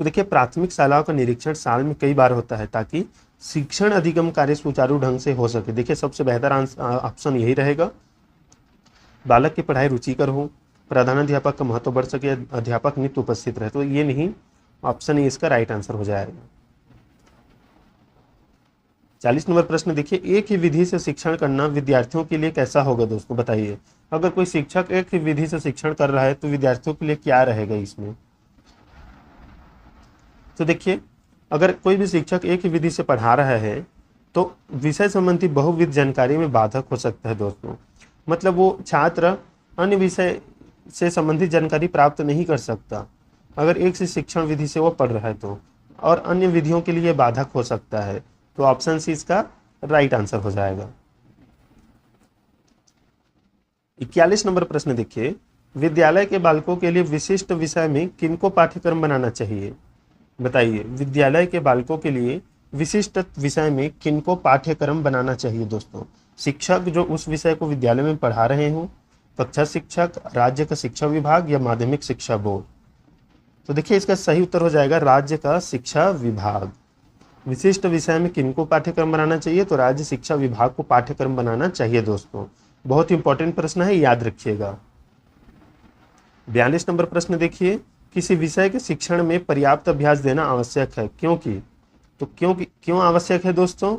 तो देखिए प्राथमिक शालाओं का निरीक्षण साल में कई बार होता है ताकि शिक्षण अधिगम कार्य सुचारू ढंग से हो सके। देखिए सबसे बेहतर ऑप्शन यही रहेगा, बालक की पढ़ाई रुचिकर हो, प्रधानाध्यापक का महत्व बढ़ सके, अध्यापक नित्य उपस्थित रहे। तो ये नहीं, ऑप्शन ए इसका राइट आंसर हो जाएगा। 40 नंबर प्रश्न देखिए, एक ही विधि से शिक्षण करना विद्यार्थियों के लिए कैसा होगा। दोस्तों बताइए, अगर कोई शिक्षक एक ही विधि से शिक्षण कर रहा है तो विद्यार्थियों के लिए क्या रहेगा इसमें। तो देखिए, अगर कोई भी शिक्षक एक ही विधि से पढ़ा रहा है तो विषय संबंधी बहुविध जानकारी में बाधक हो सकता है दोस्तों। मतलब वो छात्र अन्य विषय से संबंधित जानकारी प्राप्त नहीं कर सकता अगर एक से शिक्षण विधि से वो पढ़ रहा है तो, और अन्य विधियों के लिए बाधक हो सकता है। तो ऑप्शन सी इसका राइट आंसर हो जाएगा। 41 नंबर प्रश्न देखिए, विद्यालय के बालकों के लिए विशिष्ट विषय में किनको पाठ्यक्रम बनाना चाहिए। बताइए, विद्यालय के बालकों के लिए विशिष्ट विषय में किनको पाठ्यक्रम बनाना चाहिए। दोस्तों शिक्षक जो उस विषय को विद्यालय में पढ़ा रहे हों, कक्षा शिक्षक, राज्य का शिक्षा विभाग या माध्यमिक शिक्षा बोर्ड। तो देखिए इसका सही उत्तर हो जाएगा राज्य का शिक्षा विभाग। विशिष्ट विषय में किनको पाठ्यक्रम बनाना चाहिए, तो राज्य शिक्षा विभाग को पाठ्यक्रम बनाना चाहिए। दोस्तों बहुत इंपॉर्टेंट प्रश्न है, याद रखिएगा। 42 नंबर प्रश्न देखिए, किसी विषय के शिक्षण में पर्याप्त अभ्यास देना आवश्यक है क्योंकि, तो क्यों आवश्यक है दोस्तों,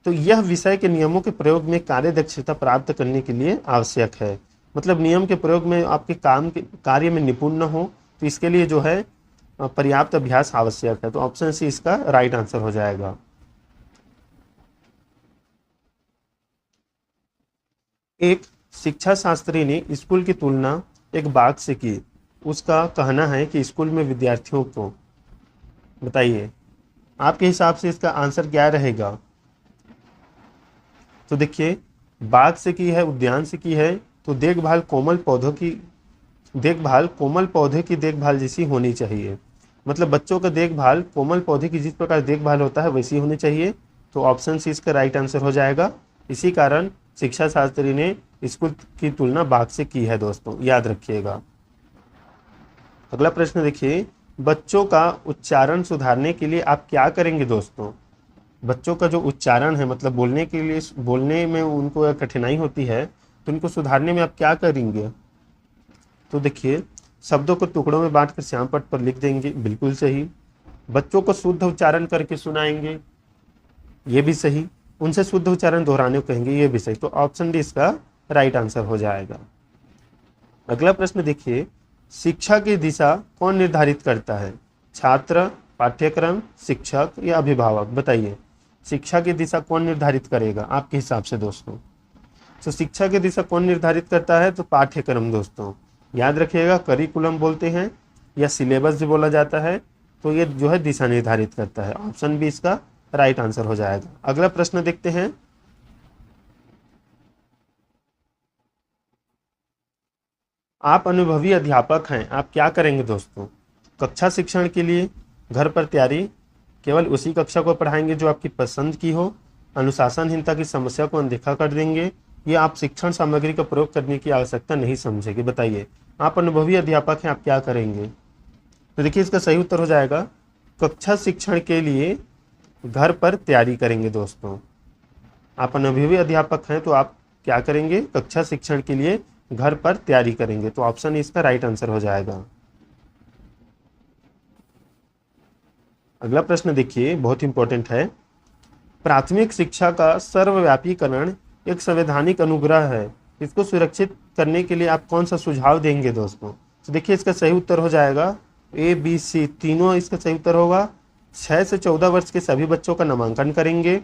तो यह विषय के नियमों के प्रयोग में कार्य दक्षता प्राप्त करने के लिए आवश्यक है। मतलब नियम के प्रयोग में आपके कार्य में निपुण न हो, तो इसके लिए जो है पर्याप्त अभ्यास आवश्यक है। तो ऑप्शन सी इसका राइट आंसर हो जाएगा। एक शिक्षा शास्त्री ने स्कूल की तुलना एक बाग से की। उसका कहना है कि स्कूल में विद्यार्थियों को, बताइए आपके हिसाब से इसका आंसर क्या रहेगा। तो देखिए, बाग से की है, उद्यान से की है, तो देखभाल कोमल पौधे की देखभाल जैसी होनी चाहिए। मतलब बच्चों का देखभाल कोमल पौधे की जिस प्रकार देखभाल होता है वैसी होनी चाहिए। तो ऑप्शन सी इसका राइट आंसर हो जाएगा। इसी कारण शिक्षा शास्त्री ने स्कूल की तुलना बाग से की है। दोस्तों याद रखिएगा। अगला प्रश्न देखिए, बच्चों का उच्चारण सुधारने के लिए आप क्या करेंगे। दोस्तों बच्चों का जो उच्चारण है, मतलब बोलने में उनको कठिनाई होती है, तो उनको सुधारने में आप क्या करेंगे। तो देखिए, शब्दों को टुकड़ों में बांटकर श्याम पट पर लिख देंगे, बिल्कुल सही। बच्चों को शुद्ध उच्चारण करके सुनाएंगे, ये भी सही। उनसे शुद्ध उच्चारण दोहराने को कहेंगे, ये भी सही। तो ऑप्शन डी इसका राइट आंसर हो जाएगा। अगला प्रश्न देखिए, शिक्षा की दिशा कौन निर्धारित करता है, छात्र, पाठ्यक्रम, शिक्षक या अभिभावक? बताइए, शिक्षा की दिशा कौन निर्धारित करेगा आपके हिसाब से दोस्तों? तो शिक्षा की दिशा कौन निर्धारित करता है? तो पाठ्यक्रम दोस्तों, याद रखिएगा। करिकुलम बोलते हैं या सिलेबस भी बोला जाता है, तो ये जो है दिशा निर्धारित करता है। ऑप्शन बी इसका राइट आंसर हो जाएगा। अगला प्रश्न देखते हैं। आप अनुभवी अध्यापक हैं, आप क्या करेंगे दोस्तों? कक्षा शिक्षण के लिए घर पर तैयारी, केवल उसी कक्षा को पढ़ाएंगे जो आपकी पसंद की हो, अनुशासनहीनता की समस्या को अनदेखा कर देंगे, या आप शिक्षण सामग्री का प्रयोग करने की आवश्यकता नहीं समझेंगे? बताइए, आप अनुभवी अध्यापक हैं, आप क्या करेंगे? तो देखिए, इसका सही उत्तर हो जाएगा कक्षा शिक्षण के लिए घर पर तैयारी करेंगे दोस्तों। आप अनुभवी अध्यापक हैं तो आप क्या करेंगे? कक्षा शिक्षण के लिए घर पर तैयारी करेंगे। तो ऑप्शन इसका राइट आंसर हो जाएगा। अगला प्रश्न देखिए, बहुत इंपॉर्टेंट है। प्राथमिक शिक्षा का सर्वव्यापीकरण एक संवैधानिक अनुग्रह है, इसको सुरक्षित करने के लिए आप कौन सा सुझाव देंगे दोस्तों? तो देखिए, इसका सही उत्तर हो जाएगा ए, बी, सी, तीनों इसका सही उत्तर होगा। 6 से 14 वर्ष के सभी बच्चों का नामांकन करेंगे,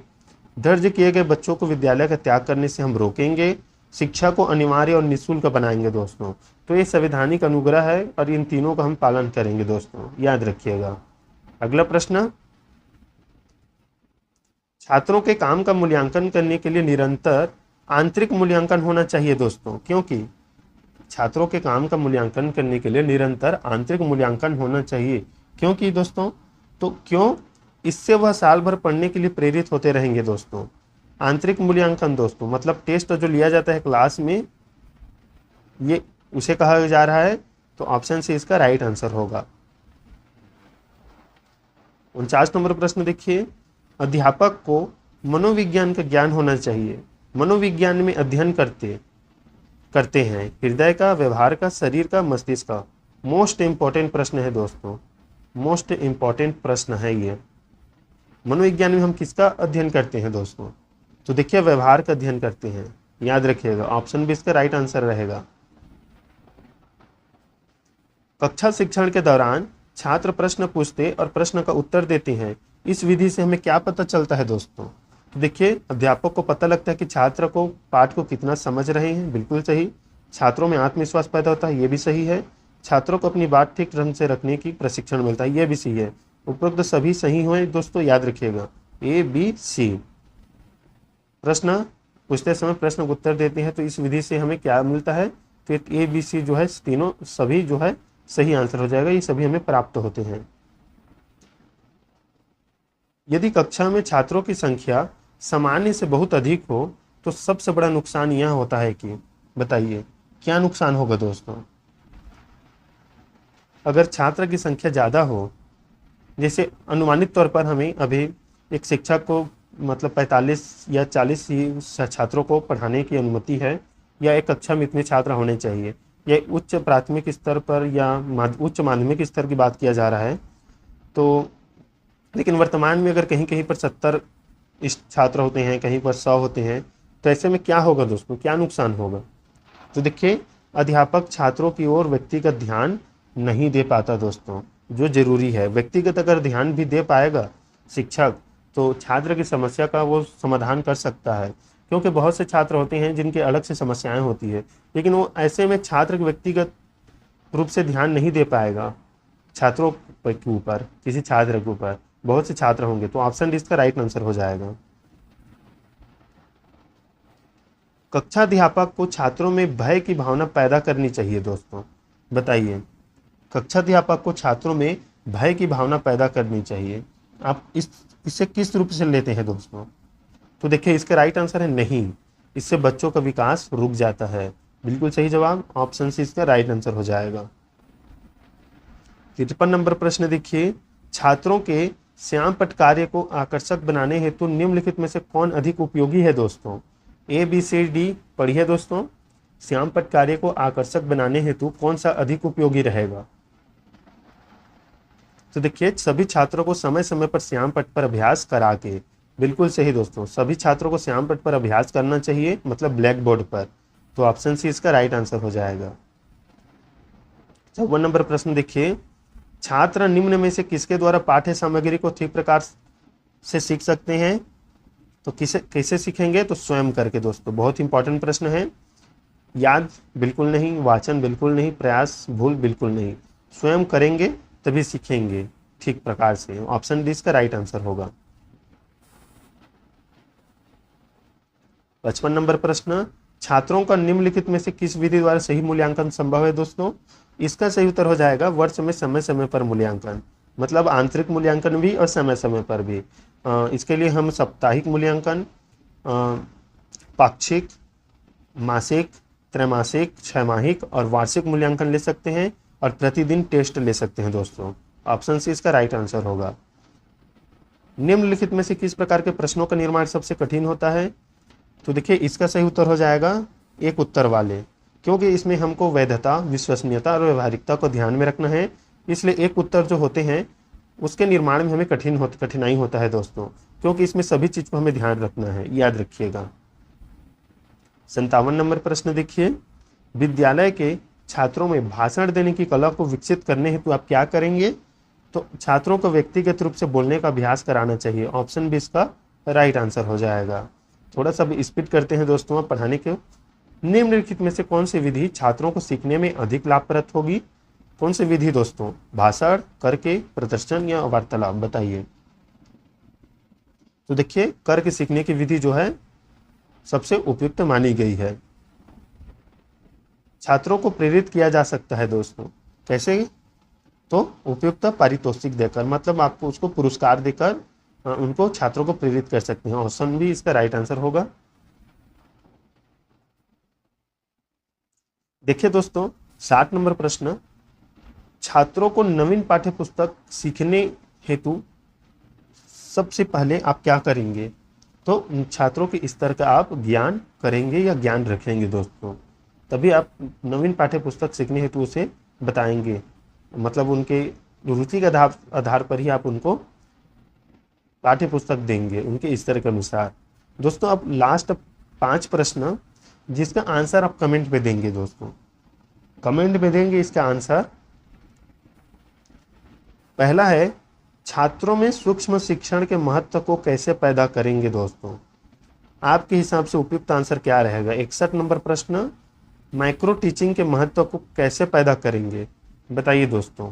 दर्ज किए गए बच्चों को विद्यालय का त्याग करने से हम रोकेंगे, शिक्षा को अनिवार्य और निःशुल्क बनाएंगे दोस्तों। तो ये संवैधानिक अनुग्रह है और इन तीनों का हम पालन करेंगे दोस्तों, याद रखिएगा। अगला प्रश्न, छात्रों के काम का मूल्यांकन करने के लिए निरंतर आंतरिक मूल्यांकन होना चाहिए दोस्तों, क्योंकि छात्रों के काम का मूल्यांकन करने के लिए निरंतर आंतरिक मूल्यांकन होना चाहिए, क्योंकि दोस्तों, तो क्यों? इससे वह साल भर पढ़ने के लिए प्रेरित होते रहेंगे दोस्तों। आंतरिक मूल्यांकन दोस्तों मतलब टेस्ट जो लिया जाता है क्लास में, ये उसे कहा जा रहा है। तो ऑप्शन सी इसका राइट आंसर होगा। 49 नंबर प्रश्न देखिए, अध्यापक को मनोविज्ञान का ज्ञान होना चाहिए। मनोविज्ञान में अध्ययन करते हैं हृदय का, व्यवहार का, शरीर का, मस्तिष्क का। मोस्ट इंपॉर्टेंट प्रश्न है दोस्तों, मोस्ट इंपॉर्टेंट प्रश्न है ये। मनोविज्ञान में हम किसका अध्ययन करते हैं दोस्तों? तो देखिए, व्यवहार का अध्ययन करते हैं, याद रखिएगा। ऑप्शन भी इसका राइट आंसर रहेगा। कक्षा शिक्षण के दौरान छात्र प्रश्न पूछते और प्रश्न का उत्तर देते हैं, इस विधि से हमें क्या पता चलता है दोस्तों? तो देखिए, अध्यापक को पता लगता है कि छात्र को पाठ को कितना समझ रहे हैं, बिल्कुल सही। छात्रों में आत्मविश्वास पैदा होता है, ये भी सही है। छात्रों को अपनी बात ठीक ढंग से रखने की प्रशिक्षण मिलता है, ये भी सही है। उपरोक्त सभी सही हुए दोस्तों, याद रखिएगा। ए, बी, सी। प्रश्न पूछते समय प्रश्न को उत्तर देते हैं, तो इस विधि से हमें क्या मिलता है? तो ए, बी, सी जो है तीनों सभी जो है सही आंसर हो जाएगा, ये सभी हमें प्राप्त होते हैं। यदि कक्षा में छात्रों की संख्या सामान्य से बहुत अधिक हो तो सबसे बड़ा नुकसान यह होता है कि, बताइए क्या नुकसान होगा दोस्तों? अगर छात्र की संख्या ज़्यादा हो, जैसे अनुमानित तौर पर हमें अभी एक शिक्षक को मतलब 45 या 40 ही छात्रों को पढ़ाने की अनुमति है, या एक कक्षा में इतने छात्र होने चाहिए, या उच्च प्राथमिक स्तर पर या उच्च माध्यमिक स्तर की बात किया जा रहा है। तो लेकिन वर्तमान में अगर कहीं कहीं पर 70 छात्र होते हैं, कहीं पर 100 होते हैं, तो ऐसे में क्या होगा दोस्तों, क्या नुकसान होगा? तो देखिए, अध्यापक छात्रों की ओर व्यक्तिगत ध्यान नहीं दे पाता दोस्तों, जो जरूरी है। व्यक्तिगत अगर ध्यान भी दे पाएगा शिक्षक, तो छात्र की समस्या का वो समाधान कर सकता है, क्योंकि बहुत से छात्र होते हैं जिनके अलग से समस्याएं होती है, लेकिन वो ऐसे में छात्र के व्यक्तिगत रूप से ध्यान नहीं दे पाएगा छात्रों के ऊपर, किसी छात्र के ऊपर बहुत से छात्र होंगे। तो ऑप्शन डी इसका राइट आंसर हो जाएगा। कक्षा अध्यापक को छात्रों में भय की भावना पैदा करनी चाहिए दोस्तों, बताइए कक्षा अध्यापक को छात्रों में भय की भावना पैदा करनी चाहिए, आप इसे किस रूप से लेते हैं दोस्तों? तो देखिए, इसका राइट आंसर है नहीं, इससे बच्चों का विकास रुक जाता है। बिल्कुल सही जवाब, ऑप्शन सी इसका राइट आंसर हो जाएगा। 53 नंबर प्रश्न देखिए, छात्रों के श्याम पट्ट कार्य को आकर्षक बनाने हेतु निम्नलिखित में से कौन अधिक उपयोगी है दोस्तों? ए, बी, सी, डी पढ़िए दोस्तों। श्याम पट्ट कार्य को आकर्षक बनाने हेतु कौन सा अधिक उपयोगी रहेगा? तो देखिए, सभी छात्रों को समय समय पर श्याम पट्ट पर अभ्यास करा के, बिल्कुल सही दोस्तों, सभी छात्रों को श्याम पट्ट पर अभ्यास करना चाहिए, मतलब ब्लैक बोर्ड पर। तो ऑप्शन सी इसका राइट आंसर हो जाएगा। 54 नंबर प्रश्न देखिए, छात्र निम्न में से किसके द्वारा पाठ्य सामग्री को ठीक प्रकार से सीख सकते हैं? तो कैसे सीखेंगे? तो स्वयं करके दोस्तों। बहुत इंपॉर्टेंट प्रश्न है। याद बिल्कुल नहीं, वाचन बिल्कुल नहीं, प्रयास भूल बिल्कुल नहीं, स्वयं करेंगे तभी सीखेंगे ठीक प्रकार से। ऑप्शन डी इसका राइट आंसर होगा। 55 नंबर प्रश्न, छात्रों का निम्नलिखित में से किस विधि द्वारा सही मूल्यांकन संभव है? दोस्तों इसका सही उत्तर हो जाएगा वर्ष में समय समय पर मूल्यांकन, मतलब आंतरिक मूल्यांकन भी और समय समय पर भी। इसके लिए हम साप्ताहिक मूल्यांकन, पाक्षिक, मासिक, त्रैमासिक, छमाहिक और वार्षिक मूल्यांकन ले सकते हैं और प्रतिदिन टेस्ट ले सकते हैं दोस्तों। ऑप्शन सी इसका राइट आंसर होगा। निम्नलिखित में से किस प्रकार के प्रश्नों का निर्माण सबसे कठिन होता है? तो देखिए इसका सही उत्तर हो जाएगा एक उत्तर वाले, क्योंकि इसमें हमको वैधता, विश्वसनीयता और व्यवहारिकता को ध्यान में रखना है। इसलिए एक उत्तर जो होते हैं उसके निर्माण में हमें कठिनाई होता है दोस्तों, क्योंकि इसमें सभी चीज को हमें ध्यान रखना है, याद रखिएगा। 57 नंबर प्रश्न देखिए, विद्यालय के छात्रों में भाषण देने की कला को विकसित करने हेतु आप क्या करेंगे? तो छात्रों को व्यक्तिगत रूप से बोलने का अभ्यास कराना चाहिए। ऑप्शन बी इसका राइट आंसर हो जाएगा। थोड़ा सा स्पीड करते हैं दोस्तों आप पढ़ाने के। निम्नलिखित में से कौन सी विधि छात्रों को सीखने में अधिक लाभप्रद होगी? कौन सी विधि दोस्तों? भाषण, करके, प्रदर्शन या वार्तालाप? बताइए। तो देखिए करके सीखने की विधि जो है सबसे उपयुक्त मानी गई है। छात्रों को प्रेरित किया जा सकता है दोस्तों। कैसे? तो उपयुक्त पारितोषिक देकर, मतलब आपको उसको पुरस्कार देकर उनको छात्रों को प्रेरित कर सकते हैं। ऑप्शन भी इसका राइट आंसर होगा। देखिए दोस्तों 60 नंबर प्रश्न, छात्रों को नवीन पाठ्य पुस्तक सीखने हेतु सबसे पहले आप क्या करेंगे? तो छात्रों के स्तर का आप ज्ञान करेंगे या ज्ञान रखेंगे दोस्तों, तभी आप नवीन पाठ्य पुस्तक सीखने हेतु उसे बताएंगे, मतलब उनके रुचि के आधार पर ही आप उनको पाठ्य पुस्तक देंगे उनके स्तर के अनुसार। दोस्तों अब लास्ट 5 प्रश्न जिसका आंसर आप कमेंट पे देंगे दोस्तों, कमेंट में देंगे इसका आंसर। पहला है, छात्रों में सूक्ष्म शिक्षण के महत्व को कैसे पैदा करेंगे? दोस्तों आपके हिसाब से उपयुक्त आंसर क्या रहेगा? 61 नंबर प्रश्न, माइक्रो टीचिंग के महत्व को कैसे पैदा करेंगे? बताइए दोस्तों।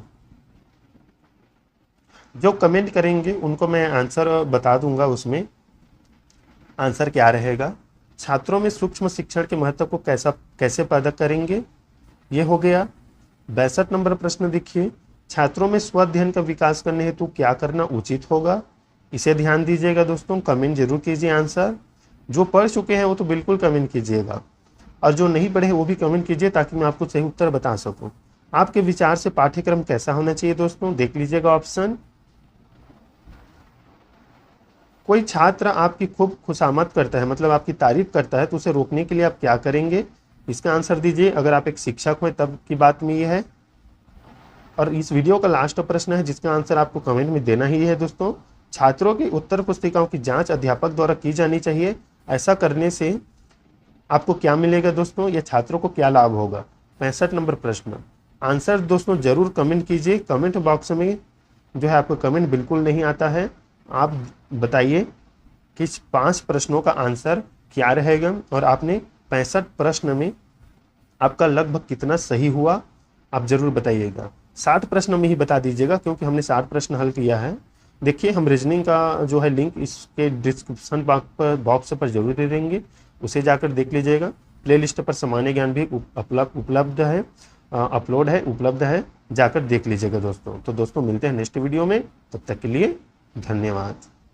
जो कमेंट करेंगे उनको मैं आंसर बता दूंगा, उसमें आंसर क्या रहेगा। छात्रों में सूक्ष्म शिक्षण के महत्व को कैसे पैदा करेंगे, ये हो गया। 62 नंबर प्रश्न देखिए, छात्रों में स्वाध्ययन का विकास करने हेतु क्या करना उचित होगा? इसे ध्यान दीजिएगा दोस्तों, कमेंट जरूर कीजिए आंसर। जो पढ़ चुके हैं वो तो बिल्कुल कमेंट कीजिएगा, और जो नहीं पढ़े वो भी कमेंट कीजिए ताकि मैं आपको सही उत्तर बता सकूं। आपके विचार से पाठ्यक्रम कैसा होना चाहिए दोस्तों, देख लीजिएगा ऑप्शन। कोई छात्र आपकी खूब खुशामद करता है, मतलब आपकी तारीफ करता है, तो उसे रोकने के लिए आप क्या करेंगे? इसका आंसर दीजिए। अगर आप एक शिक्षक हैं तब की बात में ये है। और इस वीडियो का लास्ट प्रश्न है जिसका आंसर आपको कमेंट में देना ही है दोस्तों। छात्रों की उत्तर पुस्तिकाओं की जांच अध्यापक द्वारा की जानी चाहिए। ऐसा करने से आपको क्या मिलेगा दोस्तों, या छात्रों को क्या लाभ होगा? 65 नंबर प्रश्न, आंसर दोस्तों जरूर कमेंट कीजिए। कमेंट बॉक्स में जो है आपको कमेंट बिल्कुल नहीं आता है। आप बताइए कि 5 प्रश्नों का आंसर क्या रहेगा, और आपने 65 प्रश्न में आपका लगभग कितना सही हुआ, आप जरूर बताइएगा। 60 प्रश्न में ही बता दीजिएगा, क्योंकि हमने 60 प्रश्न हल किया है। देखिए हम रीजनिंग का जो है लिंक इसके डिस्क्रिप्शन बॉक्स पर जरूर दे देंगे, उसे जाकर देख लीजिएगा। प्लेलिस्ट पर सामान्य ज्ञान भी उपलब्ध है, जाकर देख लीजिएगा दोस्तों। तो दोस्तों मिलते हैं नेक्स्ट वीडियो में, तब तक के लिए धन्यवाद।